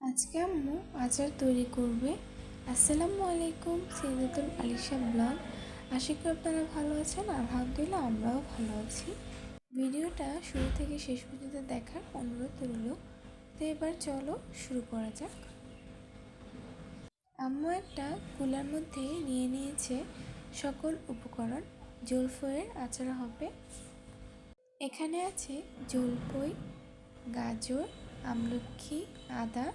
আজকে আম্মু আচার তৈরি করবে। আসসালামু আলাইকুম, সিরাতুল আলিশা ব্লগ। আশা করি আপনারা ভালো আছেন। আলহামদুলিল্লাহ আমরাও ভালো আছি। ভিডিওটা শুরু থেকে শেষ পর্যন্ত দেখার অনুরোধ রইল। তো এবার চলো শুরু করা যাক। আম্মু একটা কুলার মধ্যে নিয়ে নিয়েছে সকল উপকরণ। জলফইয়ের আচার হবে। এখানে আছে জলফই, গাজর, আমলকি, আদা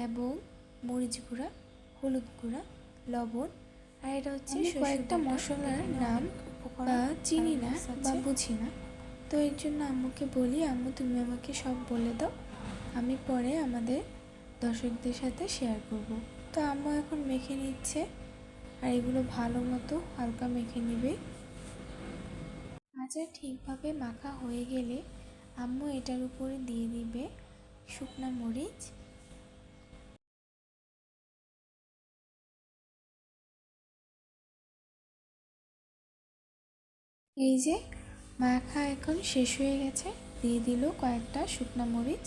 এবং মরিচ গুঁড়া, হলুদ গুঁড়া, লবণ। আর এটা হচ্ছে কয়েকটা মশলার নাম বা চিনি না বা বুঝি না, তো এর জন্য আম্মুকে বলি, আম্মু তুমি আমাকে সব বলে দাও, আমি পরে আমাদের দর্শকদের সাথে শেয়ার করব। তো আম্মু এখন মেখে নিচ্ছে, আর এগুলো ভালো মতো হালকা মেখে নিবে। আচার ঠিকভাবে মাখা হয়ে গেলে আম্মু এটার উপরে দিয়ে দিবে শুকনা মরিচ, এই যে মাখা এখন শেষ হয়ে গেছে, দিয়ে দিল কয়েকটা শুকনা মরিচ।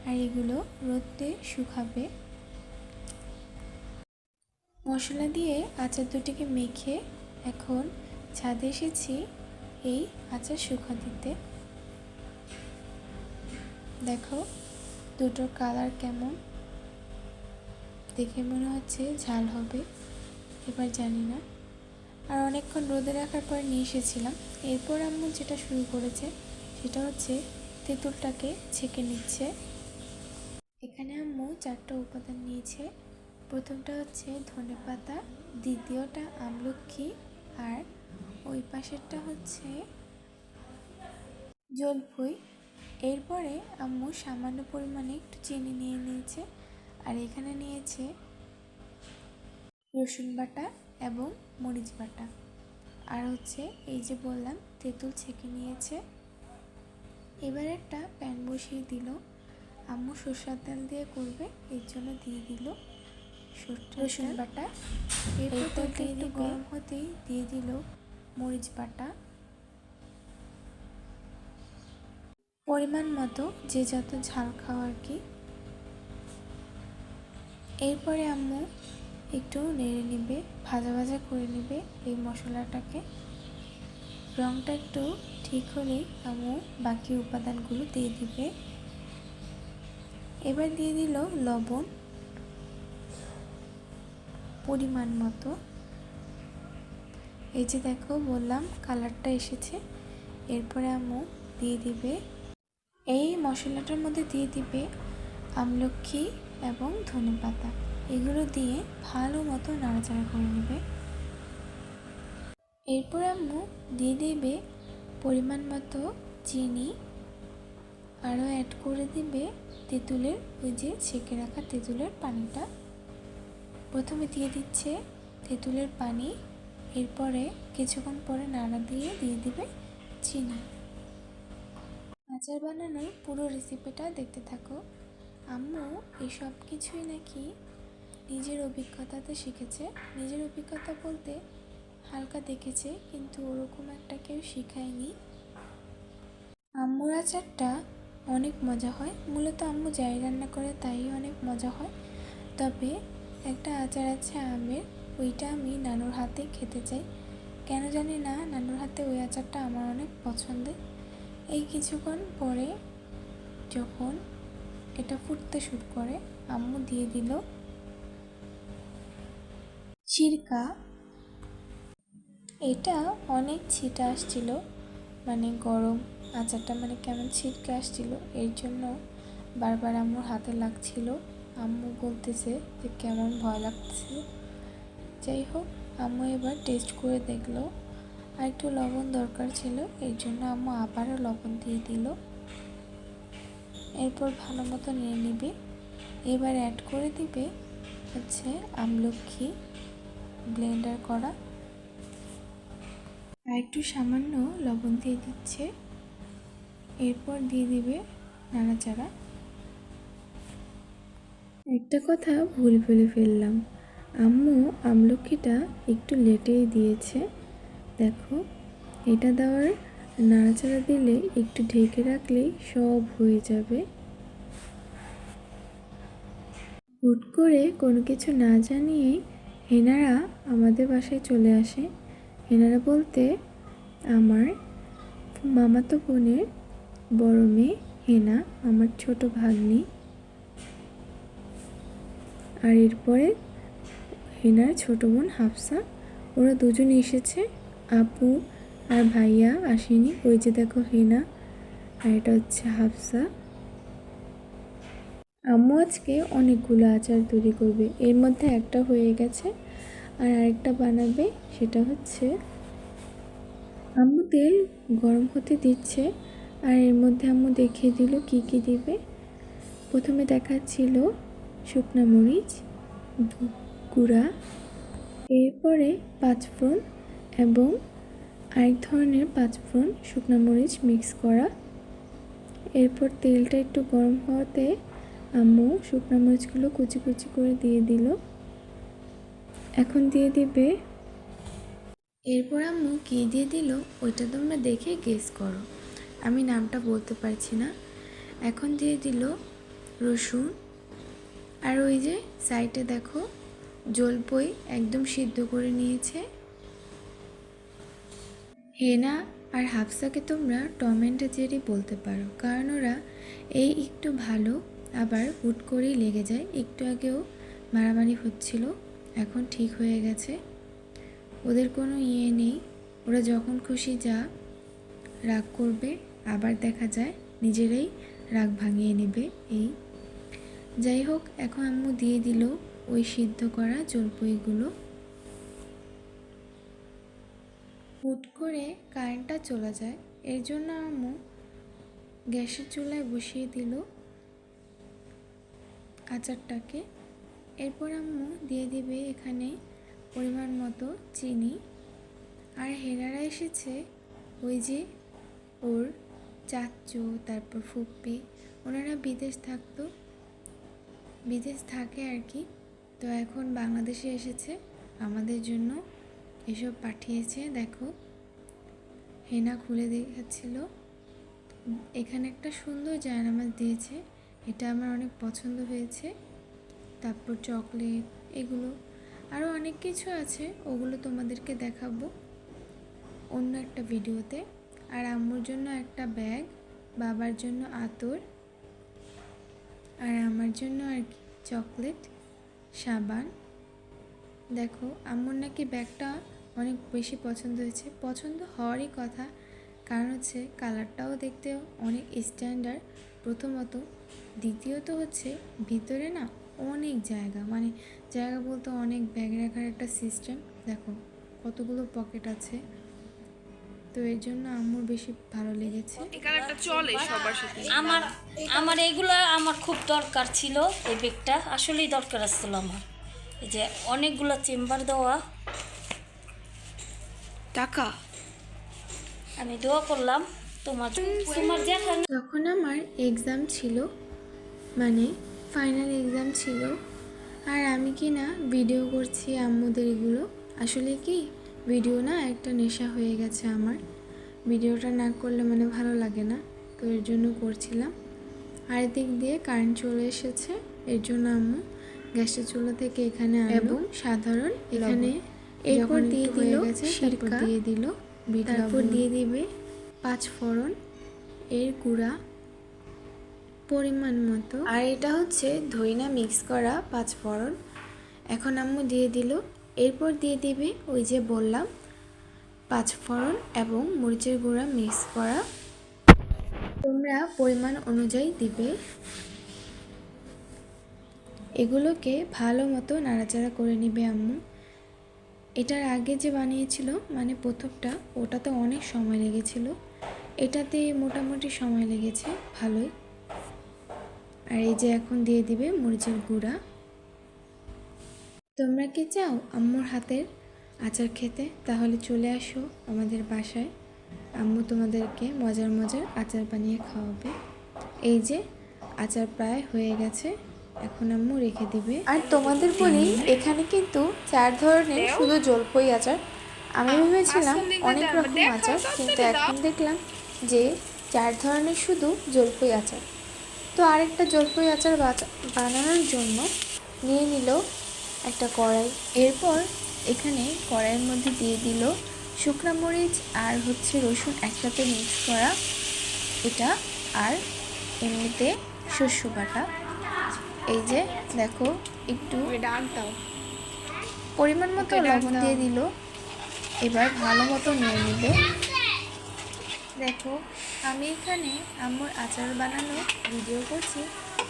আর এগুলো রোদে শুকাবে। মশলা দিয়ে আচার দুটিকে মেখে এখন ছাদে এসেছি এই আচার শুকা দিতে। দেখো দুটোর কালার কেমন, দেখে মনে হচ্ছে ঝাল হবে, এবার জানি না। আর অনেকক্ষণ রোদে রাখার পর নিয়ে এসেছিলাম। এরপর আম্মু যেটা শুরু করেছে সেটা হচ্ছে তেঁতুলটাকে ছেঁকে নিচ্ছে। এখানে আম্মু 4টা উপাদান নিয়েছে। প্রথমটা হচ্ছে ধনেপাতা, দ্বিতীয়টা আমলকি, আর ওই পাশেরটা হচ্ছে জলফই। এরপরে আম্মু সামান্য পরিমাণে একটু চিনি নিয়ে নিয়েছে। আর এখানে নিয়েছে রসুন বাটা এবং মরিচ বাটা। আর হচ্ছে এই যে বললাম তেঁতুল ছেঁকে নিয়েছে। এবার একটা প্যান বসিয়ে দিল। আম্মু সরষের তেল দিয়ে করবে, এর জন্য দিয়ে দিল রসুন বাটা। এরপর তেলটা একটু গরম হতেই দিয়ে দিল মরিচ বাটা, পরিমাণ মতো যে যত ঝাল খাওয়া আর কি। এরপরে আম্মু একটু নেড়ে নেবে, ভাজা ভাজা করে নেবে এই মশলাটাকে। রঙটা একটু ঠিক হলেই আম্মু বাকি উপাদানগুলো দিয়ে দিবে। এবার দিয়ে দিল লবণ পরিমাণ মতো। এই যে দেখো বললাম কালারটা এসেছে। এরপরে আম্মু দিয়ে দিবে, এই মশলাটার মধ্যে দিয়ে দিবে আমলকি এবং ধনেপাতা। এগুলো দিয়ে ভালো মতো নাড়াচাড়া করে নেবে। এরপর আম্মু দিয়ে দেবে পরিমাণ মতো চিনি, আরও অ্যাড করে দিবে তেঁতুলের ওই যে ছেঁকে রাখা তেঁতুলের পানিটা। প্রথমে দিয়ে দিচ্ছে তেঁতুলের পানি, এরপরে কিছুক্ষণ পরে নাড়া দিয়ে দিয়ে দিবে চিনি। আচার বানানোর পুরো রেসিপিটা দেখতে থাকো। আম্মু এই সব কিছুই নাকি নিজের অভিজ্ঞতাতে শিখেছে। নিজের অভিজ্ঞতা বলতে হালকা দেখেছে, কিন্তু ওরকম একটা কেউ শিখায়নি। আম্মুর আচারটা অনেক মজা হয়। মূলত আম্মু যাই রান্না করে তাই অনেক মজা হয়। তবে একটা আচার আছে আমের, ওইটা আমি নানুর হাতে খেতে চাই। কেন জানি না, নানুর হাতে ওই আচারটা আমার অনেক পছন্দের। এই কিছুক্ষণ পরে যখন এটা ফুটতে শুরু করে আম্মু দিয়ে দিল সিরকা। এটা অনেক ছিটা আসছিল, মানে গরম আচারটা মানে কেমন ছিটকে আসছিল, এর জন্য বারবার আম্মুর হাতে লাগছিল। আম্মু বলতেছে যে কেমন ভয় লাগতেছে। যাই হোক, আম্মু এবার টেস্ট করে দেখলো, আর একটু লবণ দরকার ছিল, এর জন্য আম্মু আবারও লবণ দিয়ে দিল। এরপর ভালো মতো নিয়ে নিবে। এবার অ্যাড করে দিবে হচ্ছে আমলকি ব্লেন্ডার করা, আর একটু সামান্য লবণ দিয়ে দিচ্ছে। এরপর দিয়ে দিবে নাড়াচাড়া। একটা কথা ভুল বলে ফেললাম, আম্মু আমলকিটা একটু লেটেই দিয়েছে। দেখো, এটা দেওয়ার নাড়াচাড়া দিলে একটু ঢেকে রাখলেই সব হয়ে যাবে। হুট করে কোনো কিছু না জানিয়ে হেনারা আমাদের বাসায় চলে আসে। হেনারা বলতে আমার মামাতো বোনের বড় মেয়ে হেনা, আমার ছোট ভাগ্নি, আর এরপরে হেনার ছোট বোন হাফসা। ওরা দুজনে এসেছে, আপু আর ভাইয়া আসেনি। ওই যে দেখো হেনা, আর এটা হচ্ছে হাফসা। আম্মু আজকে অনেকগুলো আচার তৈরি করবে, এর মধ্যে একটা হয়ে গেছে আর আরেকটা বানাবে। সেটা হচ্ছে আম্মু তেল গরম হতে দিচ্ছে, আর এর মধ্যে আম্মু দেখিয়ে দিল কি কি দিবে। প্রথমে দেখাচ্ছিল শুকনো মরিচ গুঁড়া, এরপরে পাঁচফোড়ন এবং আরেক ধরনের পাঁচফোড়ন শুকনো মরিচ মিক্স করা। এরপর তেলটা একটু গরম হওয়াতে আম্মু শুকনো মরিচগুলো কুচি কুচি করে দিয়ে দিল। এখন দিয়ে দিবে, এরপর আম্মু কী দিয়ে দিল ওইটা তোমরা দেখে গেস করো, আমি নামটা বলতে পারছি না। এখন দিয়ে দিল রসুন, আর ওই যে সাইডে দেখো জলপই একদম সিদ্ধ করে নিয়েছে। হেনা আর হাফসাকে তোমরা টম অ্যান্ড জেরি বলতে পারো, কারণ ওরা এই একটু ভালো, আবার হুট করেই লেগে যায়। একটু আগেও মারামারি হচ্ছিল, এখন ঠিক হয়ে গেছে। ওদের কোনো ইয়ে নেই, ওরা যখন খুশি যা রাগ করবে, আবার দেখা যায় নিজেরাই রাগ ভাঙিয়ে নেবে। এই যাই হোক, এখন আম্মু দিয়ে দিল ওই সিদ্ধ করা জলপইগুলো। হুট করে কারেন্টটা চলে যায়, এর জন্য আম্মু গ্যাসের চুলায় বসিয়ে দিল আচারটাকে। এরপর আম্মু দিয়ে দিবে এখানে পরিমাণ মতো চিনি। আর হেনারা এসেছে ওই যে ওর চাচু, তারপর ফুপ্পি, ওনারা বিদেশ থাকে আর কি। তো এখন বাংলাদেশে এসেছে, আমাদের জন্য এসব পাঠিয়েছে। দেখো হেনা খুলে দেখাচ্ছিল, এখানে একটা সুন্দর জায়নামাজ দিয়েছে, এটা আমার অনেক পছন্দ হয়েছে। তারপর চকলেট, এগুলো আরও অনেক কিছু আছে, ওগুলো তোমাদেরকে দেখাবো অন্য একটা ভিডিওতে। আর আম্মুর জন্য একটা ব্যাগ, বাবার জন্য আতর, আর আমার জন্য আর কি চকলেট, সাবান। দেখো আম্মুর নাকি ব্যাগটা অনেক বেশি পছন্দ হয়েছে, পছন্দ হওয়ারই কথা, কারণ হচ্ছে কালারটাও দেখতে অনেক স্ট্যান্ডার্ড প্রথমত, দ্বিতীয়ত হচ্ছে ভিতরে না অনেক জায়গা, মানে জায়গা বলতে অনেক ব্যাগ রাখার একটা সিস্টেম। দেখো কতগুলো পকেট আছে, তো এর জন্য আম্মুর বেশি ভালো লেগেছে। এই কালারটা চলে সবার সাথে। আমার এইগুলো আমার খুব দরকার ছিল, এই ব্যাগটা আসলেই দরকার আসছিল আমার। এই যে অনেকগুলো চেম্বার দেওয়া, টাকা আমি দোয়া করলাম তোমার যেখানে। তখন আমার এক্সাম ছিল, মানে ফাইনাল এক্সাম ছিল, আর আমি কি না ভিডিও করছি আম্মুদের এগুলো। আসলে কি ভিডিও না একটা নেশা হয়ে গেছে আমার, ভিডিওটা না করলে মানে ভালো লাগে না, তো এর জন্য করছিলাম। আর দিক দিয়ে কারেন্ট চলে এসেছে, এর জন্য আম্মু গ্যাসের চুলা থেকে এখানে এবং সাধারণ এখানে এরপর দিয়ে দিল সিরকা, দিয়ে দিল, তারপর দিয়ে দিবে পাঁচফোড়ন এর গুঁড়া পরিমাণ মতো, আর এটা হচ্ছে ধইনা মিক্স করা পাঁচফোড়ন। এখন আম্মু দিয়ে দিল, এরপর দিয়ে দিবে ওই যে বললাম পাঁচফোড়ন এবং মরিচের গুঁড়া মিক্স করা, তোমরা পরিমাণ অনুযায়ী দিবে। এগুলোকে ভালো মতো নাড়াচাড়া করে নিবে আম্মু। এটার আগে যে বানিয়েছিল মানে প্রথমটা, ওটাতে অনেক সময় লেগেছিল, এটাতে মোটামুটি সময় লেগেছে ভালোই। আর এই যে এখন দিয়ে দিবে মরিচের গুঁড়া। তোমরা কি চাও আম্মুর হাতের আচার খেতে, তাহলে চলে আসো আমাদের বাসায়, আম্মু তোমাদেরকে মজার মজার আচার বানিয়ে খাওয়াবে। এই যে আচার প্রায় হয়ে গেছে, এখন আম্মু রেখে দিবে। আর তোমাদের বলি এখানে কিন্তু 4 ধরনের শুধু জলপই আচার, আমি ভেবেছিলাম অনেক রকম আচার, কিন্তু এখন দেখলাম যে 4 ধরনের শুধু জলপই আচার। তো আরেকটা জলপই আচার বানানোর জন্য নিয়ে নিল একটা কড়াই। এরপর এখানে কড়াইয়ের মধ্যে দিয়ে দিল শুকনো মরিচ আর হচ্ছে রসুন একসাথে মিক্স করা এটা, আর এমনিতে শস্য বাটা। এই যে দেখো একটু ডাক দাও। পরিমাণ মতো লবণ দিয়ে দিল। এবার ভালো মতো নিয়ে নিবে। দেখো আমি এখানে আম্মুর আচার বানানো ভিডিও করছি,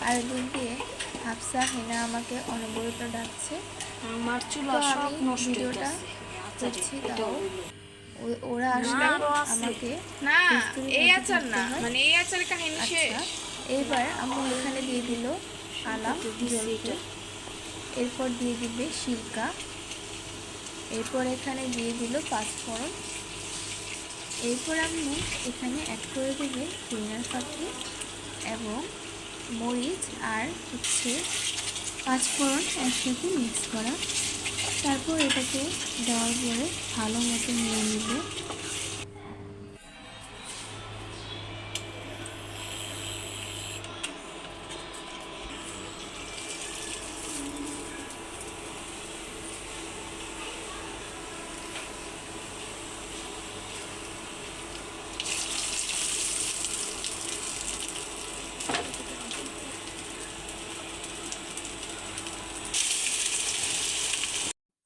আর দিক দিয়ে হাফসা হেনা আমাকে অনবরত ডাকছে। আমার চুলা তো সব আমি নষ্ট ভিডিওটা করছি, তাও ওরা আসলে আমাকে না দস্তুরি এই মধ্যে আচার না, থাকতে হয়। মানে এই আচারের কাহিনী শেষ। আচ্ছা, এবার আম্মু এখানে দিয়ে দিল আলাম জলফুই, এরপর দিয়ে দিবে সিরকা, এরপর এখানে দিয়ে দিল পাঁচফোড়ন, এরপর আম্মু এখানে অ্যাড করে দেবে পুদিনার পাপড়ি এবং মরিচ আর হচ্ছে পাঁচফোড়ন একসাথে মিক্স করা। তারপর এটাকে দেওয়ার পরে ভালো মতো নিয়ে নেবে।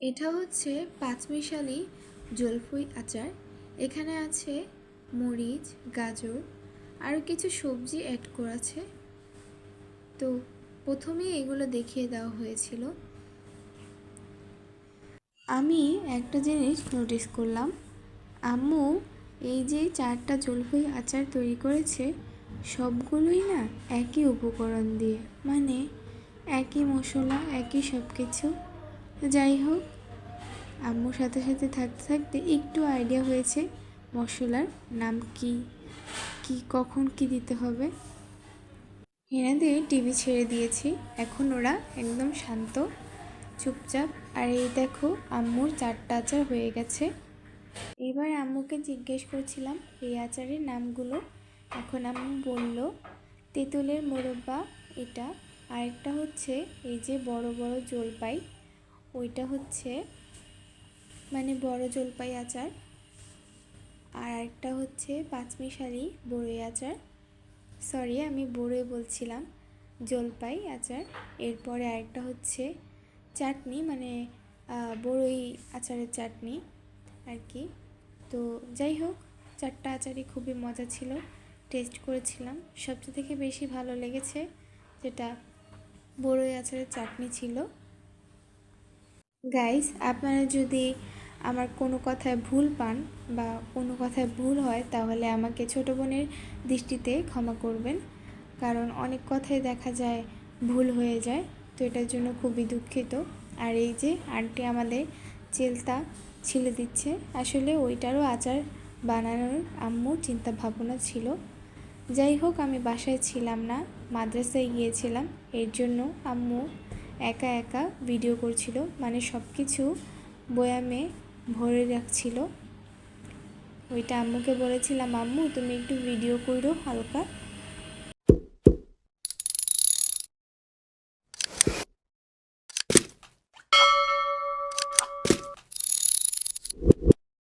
এটা হচ্ছে পাঁচমিশালি জলফুই আচার। এখানে আছে মরিচ, গাজর, আরও কিছু সবজি অ্যাড করেছে। তো প্রথমেই এগুলো দেখিয়ে দেওয়া হয়েছিল। আমি একটা জিনিস নোটিস করলাম, আম্মু এই যে 4টা জলফুই আচার তৈরি করেছে সবগুলোই না একই উপকরণ দিয়ে, মানে একই মশলা, একই সব কিছু। যাই হোক, আম্মুর সাথে সাথে থাকতে থাকতে একটু আইডিয়া হয়েছে মশলার নাম কি কি কখন কি দিতে হবে। হেনাদের টিভি ছেড়ে দিয়েছি, এখন ওরা একদম শান্ত চুপচাপ। আর এই দেখো আম্মুর 4টা আচার হয়ে গেছে। এবার আম্মুকে জিজ্ঞেস করছিলাম এই আচারের নামগুলো। এখন আম্মু বলল তেঁতুলের মোরব্বা এটা, আরেকটা হচ্ছে এই যে বড় বড় জলপাই, ওইটা হচ্ছে মানে বড় জলপাই আচার, আর একটা হচ্ছে পাঁচমিশালি বড়ই আচার, সরি আমি বড়ই বলছিলাম, জলপাই আচার। এরপরে আরেকটা হচ্ছে চাটনি, মানে বড়ই আচারের চাটনি আর কি। তো যাই হোক, 4টা আচারই খুবই মজা ছিল, টেস্ট করেছিলাম। সবচেয়ে থেকে বেশি ভালো লেগেছে যেটা বড়ই আচারের চাটনি ছিল। গাইস, আপনারা যদি আমার কোনো কথায় ভুল পান বা কোনো কথায় ভুল হয় তাহলে আমাকে ছোটো বোনের দৃষ্টিতে ক্ষমা করবেন, কারণ অনেক কথাই দেখা যায় ভুল হয়ে যায়। তো এটার জন্য খুবই দুঃখিত। আর এই যে আন্টি আমাদের চেলতা ছিলে দিচ্ছে, আসলে ওইটারও আচার বানানোর আম্মুর চিন্তা ভাবনা ছিল। যাই হোক, আমি বাসায় ছিলাম না, মাদ্রাসায় গিয়েছিলাম, এর জন্য আম্মু একা একা ভিডিও করছিল, মানে সব কিছু বয়ামে ভরে রাখছিল। ওইটা আম্মুকে বলেছিলাম আম্মু তুমি একটু ভিডিও করো হালকা,